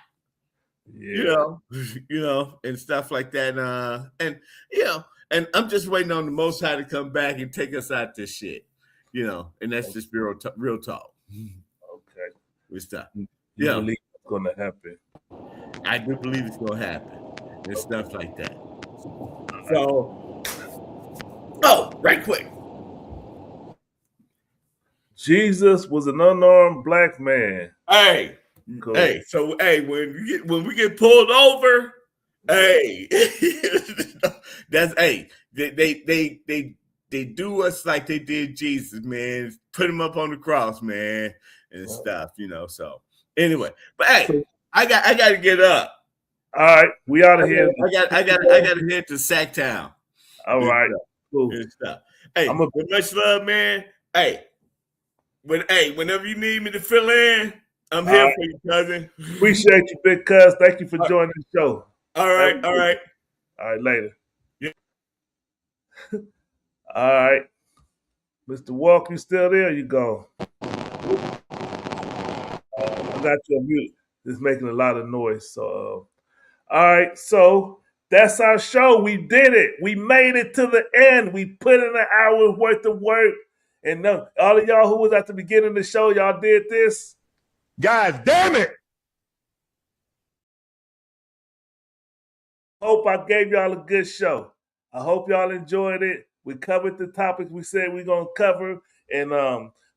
Yeah. You know, and stuff like that. And you know, and I'm just waiting on the Most High to come back and take us out this shit. You know, and that's just real talk. Okay. We stop. You believe it's gonna happen? I do believe it's gonna happen and stuff like that. So, right quick. Jesus was an unarmed black man. Hey, cool. So when we get pulled over, that's they do us like they did Jesus, man. Put him up on the cross, man, and stuff, you know. So anyway, but I got to get up. All right, we out of here. I got to head to Sacktown. All right, cool. And stuff. Hey, with much love, man. Whenever you need me to fill in, I'm here for you, cousin. Appreciate you, big cuz. Thank you for joining the show. All right. All right, later. Yeah. All right. Mr. Walk, you still there? You go. I got you on mute. It's making a lot of noise. So, all right. So that's our show. We did it. We made it to the end. We put in an hour's worth of work. And all of y'all who was at the beginning of the show, y'all did this. God damn it. Hope I gave y'all a good show. I hope y'all enjoyed it. We covered the topics we said we're going to cover. And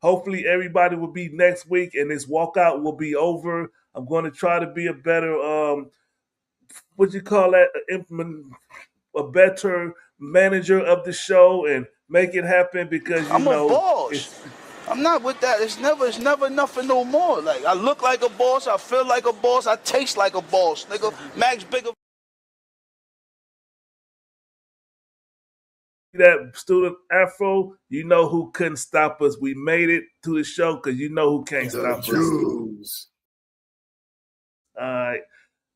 hopefully everybody will be next week and this walkout will be over. I'm going to try to be a better, a better manager of the show and make it happen because, I'm a boss. I'm not with that. It's never nothing no more. Like, I look like a boss, I feel like a boss, I taste like a boss, nigga. Max bigger. That student Afro, you know who couldn't stop us. We made it to the show because you know who can't stop us. All right.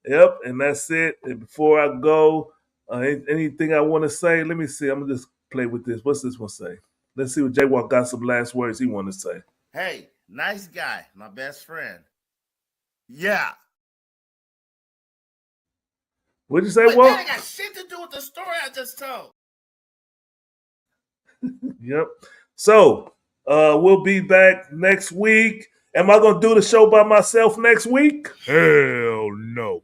Yep, and that's it. And before I go, anything I want to say, let me see. I'm going to just play with this. What's this one say? Let's see what J-Walk got some last words he want to say. Hey, nice guy, my best friend. Yeah. What'd you say, Wait, Walt? that ain't got shit to do with the story I just told. Yep. So, we'll be back next week. Am I going to do the show by myself next week? Hell no.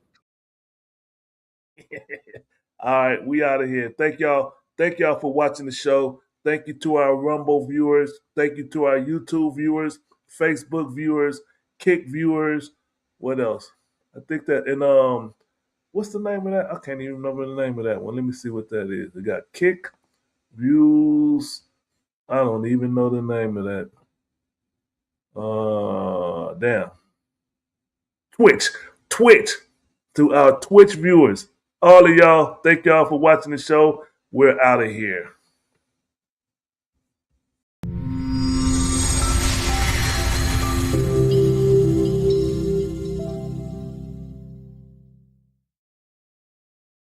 All right, we out of here. Thank y'all. Thank y'all for watching the show. Thank you to our Rumble viewers. Thank you to our YouTube viewers, Facebook viewers, Kick viewers. What else? I think that and what's the name of that? I can't even remember the name of that one. Let me see what that is. They got Kick, Views. I don't even know the name of that. Damn. Twitch. To our Twitch viewers. All of y'all, thank y'all for watching the show. We're out of here.